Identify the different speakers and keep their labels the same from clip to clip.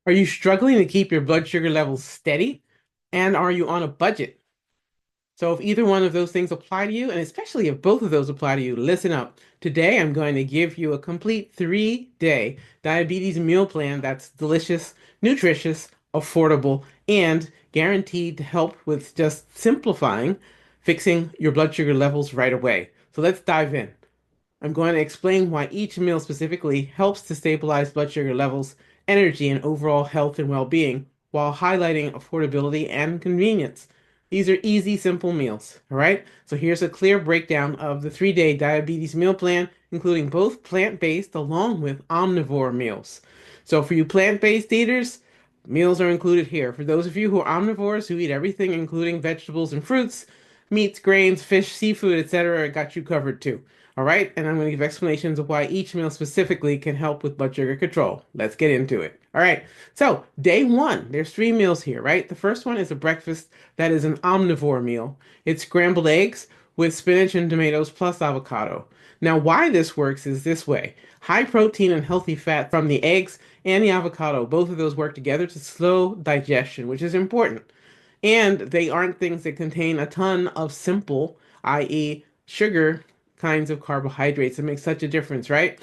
Speaker 1: Are you struggling to keep your blood sugar levels steady? And are you on a budget? So if either one of those things apply to you, and especially if both of those apply to you, listen up. Today, I'm going to give you a complete 3-day diabetes meal plan that's delicious, nutritious, affordable, and guaranteed to help with just simplifying fixing your blood sugar levels right away. So let's dive in. I'm going to explain why each meal specifically helps to stabilize blood sugar levels, energy, and overall health and well-being, while highlighting affordability and convenience. These are easy, simple meals, all right? So here's a clear breakdown of the 3-day diabetes meal plan, including both plant-based along with omnivore meals. So for you plant-based eaters, meals are included here. For those of you who are omnivores, who eat everything, including vegetables and fruits, meats, grains, fish, seafood, etc., I got you covered too. All right, and I'm going to give explanations of why each meal specifically can help with blood sugar control. Let's get into it. All right, so day one, there's 3 meals here, right? The first one is a breakfast that is an omnivore meal. It's scrambled eggs with spinach and tomatoes plus avocado. Now, why this works is this way. High protein and healthy fat from the eggs and the avocado, both of those work together to slow digestion, which is important. And they aren't things that contain a ton of simple, i.e., sugar kinds of carbohydrates that make such a difference, right?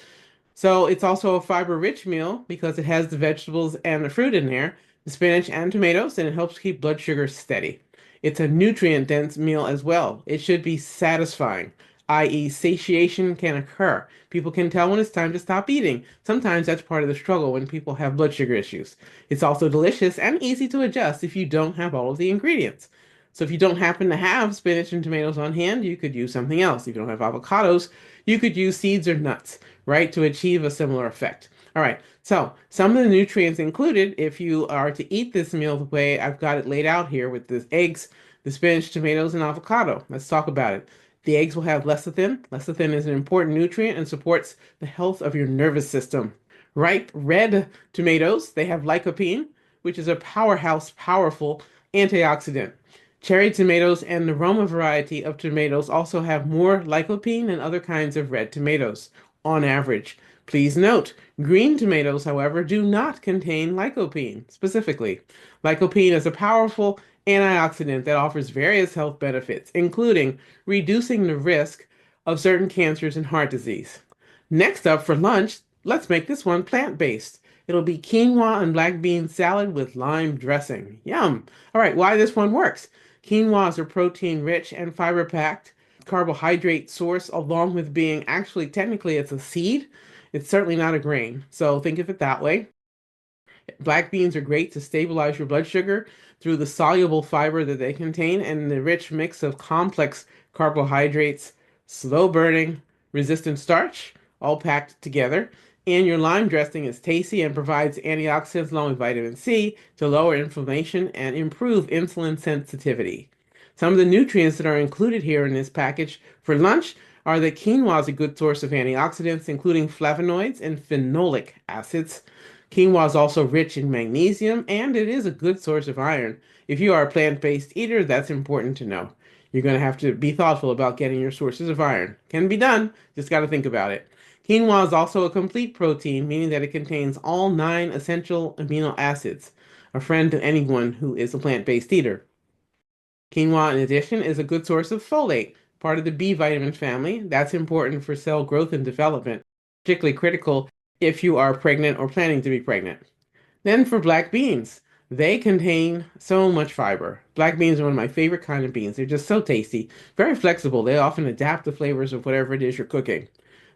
Speaker 1: So it's also a fiber-rich meal because it has the vegetables and the fruit in there, the spinach and tomatoes, and it helps keep blood sugar steady. It's a nutrient-dense meal as well. It should be satisfying, i.e., satiation can occur. People can tell when it's time to stop eating. Sometimes that's part of the struggle when people have blood sugar issues. It's also delicious and easy to adjust if you don't have all of the ingredients. So if you don't happen to have spinach and tomatoes on hand, you could use something else. If you don't have avocados, you could use seeds or nuts, right, to achieve a similar effect. All right, so some of the nutrients included, if you are to eat this meal the way I've got it laid out here with the eggs, the spinach, tomatoes, and avocado. Let's talk about it. The eggs will have lecithin. Lecithin is an important nutrient and supports the health of your nervous system. Ripe red tomatoes, they have lycopene, which is a powerhouse, powerful antioxidant. Cherry tomatoes and the Roma variety of tomatoes also have more lycopene than other kinds of red tomatoes, on average. Please note, green tomatoes, however, do not contain lycopene specifically. Lycopene is a powerful antioxidant that offers various health benefits, including reducing the risk of certain cancers and heart disease. Next up for lunch, let's make this one plant-based. It'll be quinoa and black bean salad with lime dressing. Yum! All right, why this one works. Quinoa is a protein-rich and fiber-packed carbohydrate source, along with being actually, technically, it's a seed. It's certainly not a grain. So think of it that way. Black beans are great to stabilize your blood sugar through the soluble fiber that they contain and the rich mix of complex carbohydrates, slow burning, resistant starch, all packed together. And your lime dressing is tasty and provides antioxidants along with vitamin C to lower inflammation and improve insulin sensitivity. Some of the nutrients that are included here in this package for lunch are that quinoa is a good source of antioxidants, including flavonoids and phenolic acids. Quinoa is also rich in magnesium, and it is a good source of iron. If you are a plant-based eater, that's important to know. You're going to have to be thoughtful about getting your sources of iron. Can be done, just got to think about it. Quinoa is also a complete protein, meaning that it contains all 9 essential amino acids, a friend to anyone who is a plant-based eater. Quinoa, in addition, is a good source of folate, part of the B vitamin family. That's important for cell growth and development, particularly critical if you are pregnant or planning to be pregnant. Then for black beans, they contain so much fiber. Black beans are one of my favorite kind of beans. They're just so tasty, very flexible. They often adapt the flavors of whatever it is you're cooking.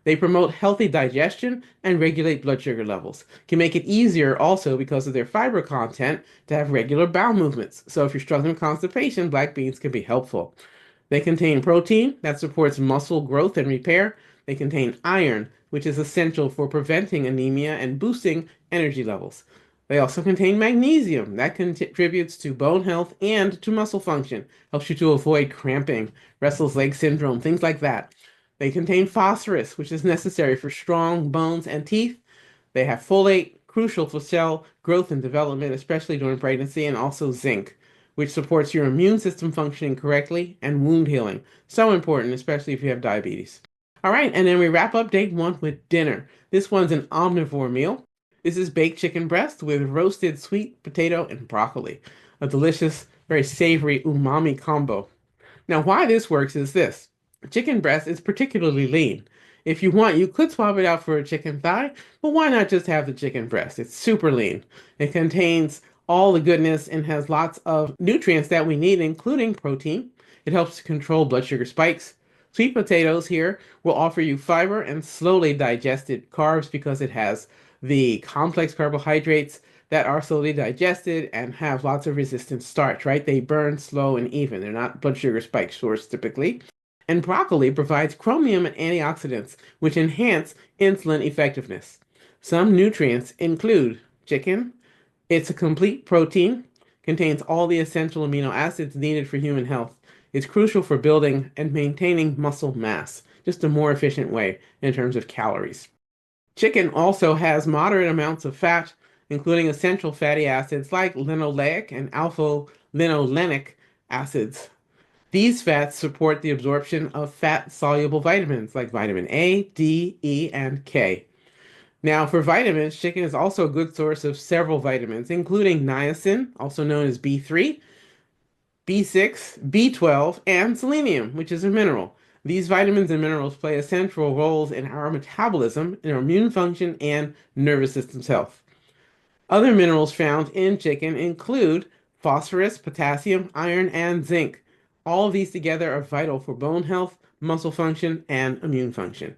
Speaker 1: They promote healthy digestion and regulate blood sugar levels. Can make it easier also because of their fiber content to have regular bowel movements. So if you're struggling with constipation, black beans can be helpful. They contain protein that supports muscle growth and repair. They contain iron, which is essential for preventing anemia and boosting energy levels. They also contain magnesium that contributes to bone health and to muscle function, helps you to avoid cramping, restless leg syndrome, things like that. They contain phosphorus, which is necessary for strong bones and teeth. They have folate, crucial for cell growth and development, especially during pregnancy, and also zinc, which supports your immune system functioning correctly and wound healing. So important, especially if you have diabetes. All right, and then we wrap up day one with dinner. This one's an omnivore meal. This is baked chicken breast with roasted sweet potato and broccoli, a delicious, very savory umami combo. Now, why this works is this. Chicken breast is particularly lean. If you want, you could swap it out for a chicken thigh, but why not just have the chicken breast? It's super lean. It contains all the goodness and has lots of nutrients that we need, including protein. It helps to control blood sugar spikes. Sweet potatoes here will offer you fiber and slowly digested carbs because it has the complex carbohydrates that are slowly digested and have lots of resistant starch, right? They burn slow and even. They're not blood sugar spike source typically. And broccoli provides chromium and antioxidants, which enhance insulin effectiveness. Some nutrients include chicken. It's a complete protein, contains all the essential amino acids needed for human health. It's crucial for building and maintaining muscle mass, just a more efficient way in terms of calories. Chicken also has moderate amounts of fat, including essential fatty acids like linoleic and alpha-linolenic acids. These fats support the absorption of fat-soluble vitamins like vitamin A, D, E, and K. Now, for vitamins, chicken is also a good source of several vitamins, including niacin, also known as B3, B6, B12, and selenium, which is a mineral. These vitamins and minerals play essential roles in our metabolism, in our immune function, and nervous system's health. Other minerals found in chicken include phosphorus, potassium, iron, and zinc. All of these together are vital for bone health, muscle function, and immune function.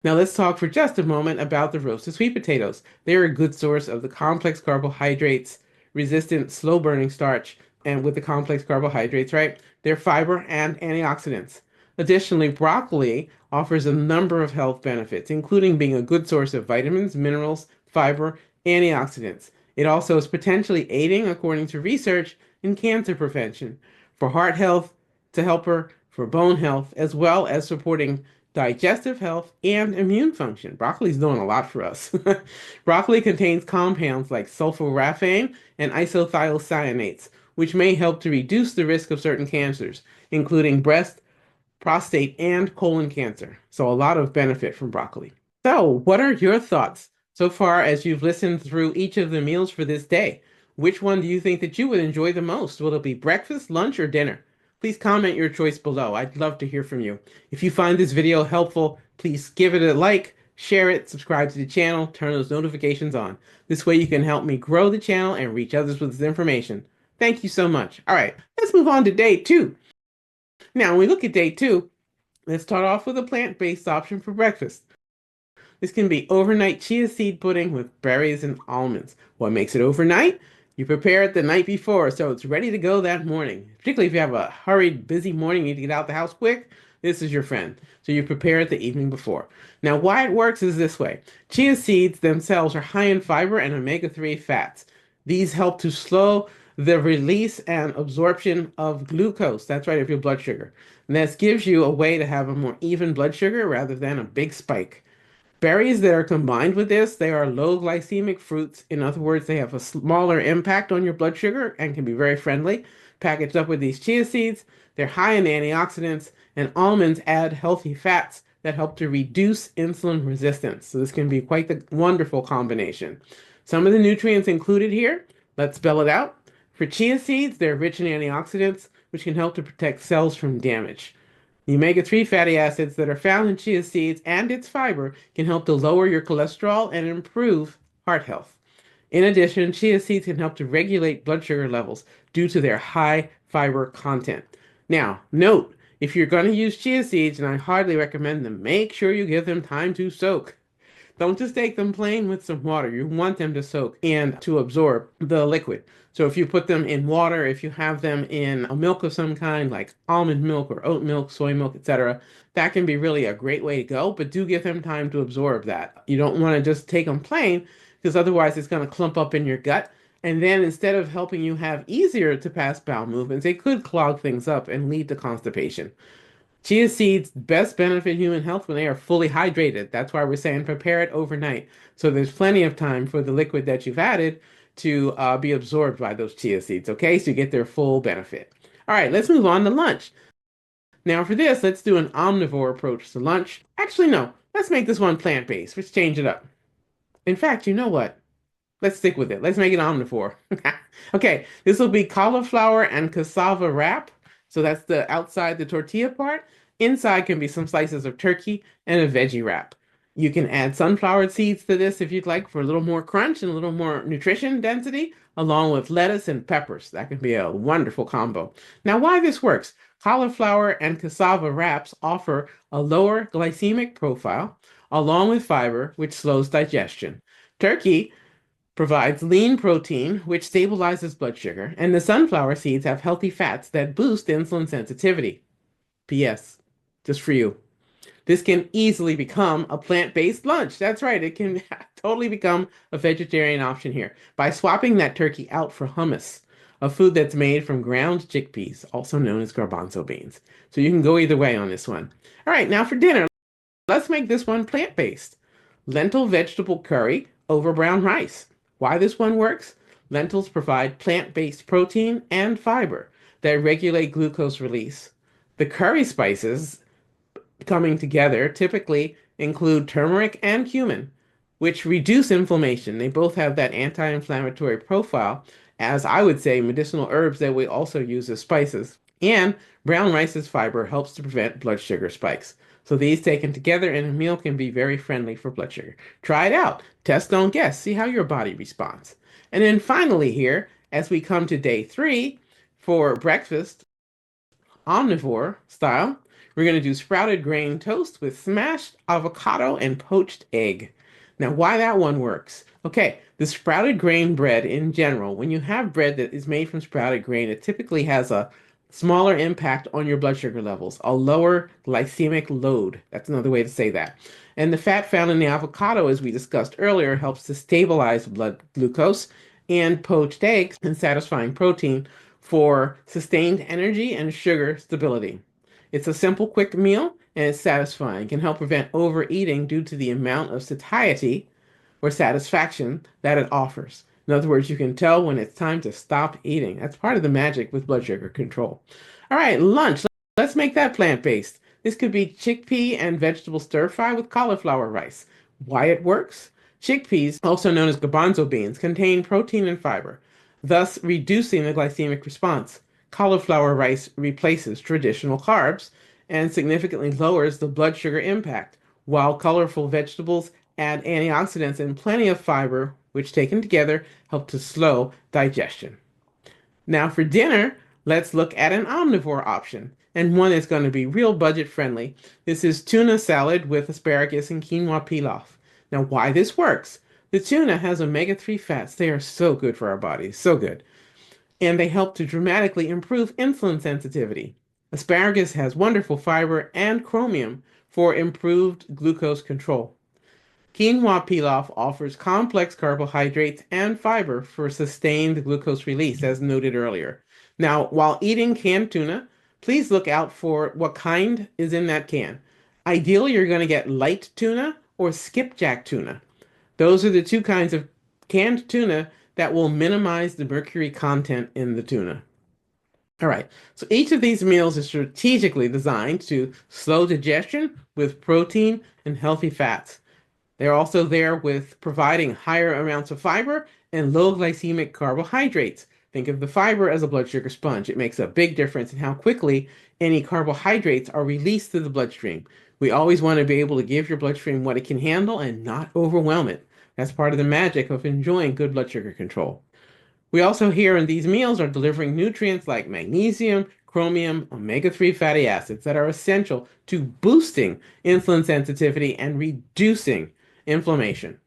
Speaker 1: Now let's talk for just a moment about the roasted sweet potatoes. They're a good source of the complex carbohydrates, resistant, slow-burning starch, and with the complex carbohydrates, right? They're fiber and antioxidants. Additionally, broccoli offers a number of health benefits, including being a good source of vitamins, minerals, fiber, antioxidants. It also is potentially aiding, according to research, in cancer prevention, for heart health, to help her for bone health, as well as supporting digestive health and immune function. Broccoli is doing a lot for us. Broccoli contains compounds like sulforaphane and isothiocyanates, which may help to reduce the risk of certain cancers, including breast, prostate, and colon cancer. So a lot of benefit from broccoli. So, what are your thoughts so far as you've listened through each of the meals for this day? Which one do you think that you would enjoy the most? Will it be breakfast, lunch, or dinner? Please comment your choice below. I'd love to hear from you. If you find this video helpful, please give it a like, share it, subscribe to the channel, turn those notifications on. This way you can help me grow the channel and reach others with this information. Thank you so much. All right, let's move on to day 2. Now, when we look at day 2, let's start off with a plant-based option for breakfast. This can be overnight chia seed pudding with berries and almonds. What makes it overnight? You prepare it the night before so it's ready to go that morning. Particularly if you have a hurried, busy morning, you need to get out the house quick, this is your friend. So you prepare it the evening before. Now, why it works is this way. Chia seeds themselves are high in fiber and omega-3 fats. These help to slow the release and absorption of glucose. That's right, of your blood sugar. And this gives you a way to have a more even blood sugar rather than a big spike. Berries that are combined with this, they are low glycemic fruits. In other words, they have a smaller impact on your blood sugar and can be very friendly. Packaged up with these chia seeds, they're high in antioxidants, and almonds add healthy fats that help to reduce insulin resistance. So this can be quite the wonderful combination. Some of the nutrients included here, let's spell it out. For chia seeds, they're rich in antioxidants, which can help to protect cells from damage. The omega-3 fatty acids that are found in chia seeds and its fiber can help to lower your cholesterol and improve heart health. In addition, chia seeds can help to regulate blood sugar levels due to their high fiber content. Now, note, if you're going to use chia seeds, and I hardly recommend them, make sure you give them time to soak. Don't just take them plain with some water. You want them to soak and to absorb the liquid. So if you put them in water, if you have them in a milk of some kind, like almond milk or oat milk, soy milk, etc., that can be really a great way to go, but do give them time to absorb that. You don't want to just take them plain, because otherwise it's going to clump up in your gut. And then instead of helping you have easier to pass bowel movements, it could clog things up and lead to constipation. Chia seeds best benefit human health when they are fully hydrated. That's why we're saying prepare it overnight. So there's plenty of time for the liquid that you've added to be absorbed by those chia seeds, okay? So you get their full benefit. All right, let's move on to lunch. Now for this, let's do an omnivore approach to lunch. Actually, no, let's make this one plant-based. Let's change it up. In fact, you know what? Let's stick with it. Let's make it omnivore. Okay, this will be cauliflower and cassava wrap. So that's the outside, the tortilla part. Inside can be some slices of turkey and a veggie wrap. You can add sunflower seeds to this if you'd like for a little more crunch and a little more nutrition density, along with lettuce and peppers. That can be a wonderful combo. Now, why this works? Cauliflower and cassava wraps offer a lower glycemic profile, along with fiber, which slows digestion. Turkey provides lean protein, which stabilizes blood sugar, and the sunflower seeds have healthy fats that boost insulin sensitivity. P.S. Just for you. This can easily become a plant-based lunch. That's right, it can totally become a vegetarian option here by swapping that turkey out for hummus, a food that's made from ground chickpeas, also known as garbanzo beans. So you can go either way on this one. All right, now for dinner, let's make this one plant-based. Lentil vegetable curry over brown rice. Why this one works? Lentils provide plant-based protein and fiber that regulate glucose release. The curry spices coming together typically include turmeric and cumin, which reduce inflammation. They both have that anti-inflammatory profile, as I would say medicinal herbs that we also use as spices. And brown rice's fiber helps to prevent blood sugar spikes. So these taken together in a meal can be very friendly for blood sugar. Try it out. Test, don't guess. See how your body responds. And then finally here, as we come to day 3 for breakfast, omnivore style, we're going to do sprouted grain toast with smashed avocado and poached egg. Now, why that one works? Okay, the sprouted grain bread in general, when you have bread that is made from sprouted grain, it typically has a smaller impact on your blood sugar levels, a lower glycemic load. That's another way to say that. And the fat found in the avocado, as we discussed earlier, helps to stabilize blood glucose, and poached eggs and satisfying protein for sustained energy and sugar stability. It's a simple, quick meal, and it's satisfying. It can help prevent overeating due to the amount of satiety or satisfaction that it offers. In other words, you can tell when it's time to stop eating. That's part of the magic with blood sugar control. All right, lunch. Let's make that plant-based. This could be chickpea and vegetable stir fry with cauliflower rice. Why it works? Chickpeas, also known as garbanzo beans, contain protein and fiber, thus reducing the glycemic response. Cauliflower rice replaces traditional carbs and significantly lowers the blood sugar impact, while colorful vegetables add antioxidants and plenty of fiber, which taken together help to slow digestion. Now for dinner, let's look at an omnivore option, and one that's going to be real budget friendly. This is tuna salad with asparagus and quinoa pilaf. Now why this works? The tuna has omega-3 fats. They are so good for our bodies, so good. And they help to dramatically improve insulin sensitivity. Asparagus has wonderful fiber and chromium for improved glucose control. Quinoa pilaf offers complex carbohydrates and fiber for sustained glucose release, as noted earlier. Now, while eating canned tuna, please look out for what kind is in that can. Ideally, you're going to get light tuna or skipjack tuna. Those are the two kinds of canned tuna that will minimize the mercury content in the tuna. All right, so each of these meals is strategically designed to slow digestion with protein and healthy fats. They're also there with providing higher amounts of fiber and low glycemic carbohydrates. Think of the fiber as a blood sugar sponge. It makes a big difference in how quickly any carbohydrates are released to the bloodstream. We always want to be able to give your bloodstream what it can handle and not overwhelm it. That's part of the magic of enjoying good blood sugar control. We also here in these meals are delivering nutrients like magnesium, chromium, omega-3 fatty acids that are essential to boosting insulin sensitivity and reducing inflammation.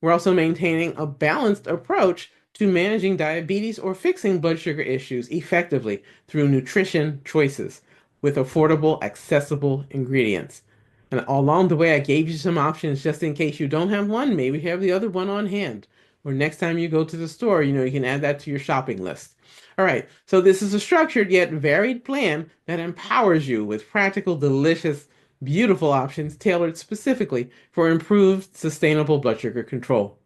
Speaker 1: We're also maintaining a balanced approach to managing diabetes or fixing blood sugar issues effectively through nutrition choices with affordable, accessible ingredients. And along the way, I gave you some options just in case you don't have one, maybe have the other one on hand. Or next time you go to the store, you can add that to your shopping list. All right, so this is a structured yet varied plan that empowers you with practical, delicious, beautiful options tailored specifically for improved, sustainable blood sugar control.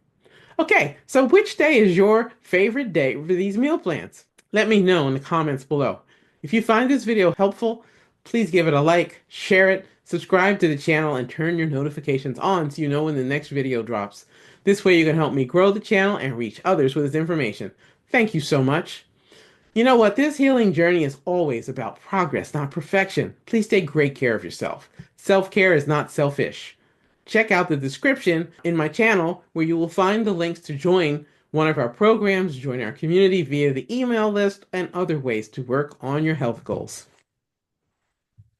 Speaker 1: Okay, so which day is your favorite day for these meal plans? Let me know in the comments below. If you find this video helpful, please give it a like, share it, subscribe to the channel, and turn your notifications on so you know when the next video drops. This way you can help me grow the channel and reach others with this information. Thank you so much. You know what? This healing journey is always about progress, not perfection. Please take great care of yourself. Self-care is not selfish. Check out the description in my channel where you will find the links to join one of our programs, join our community via the email list, and other ways to work on your health goals.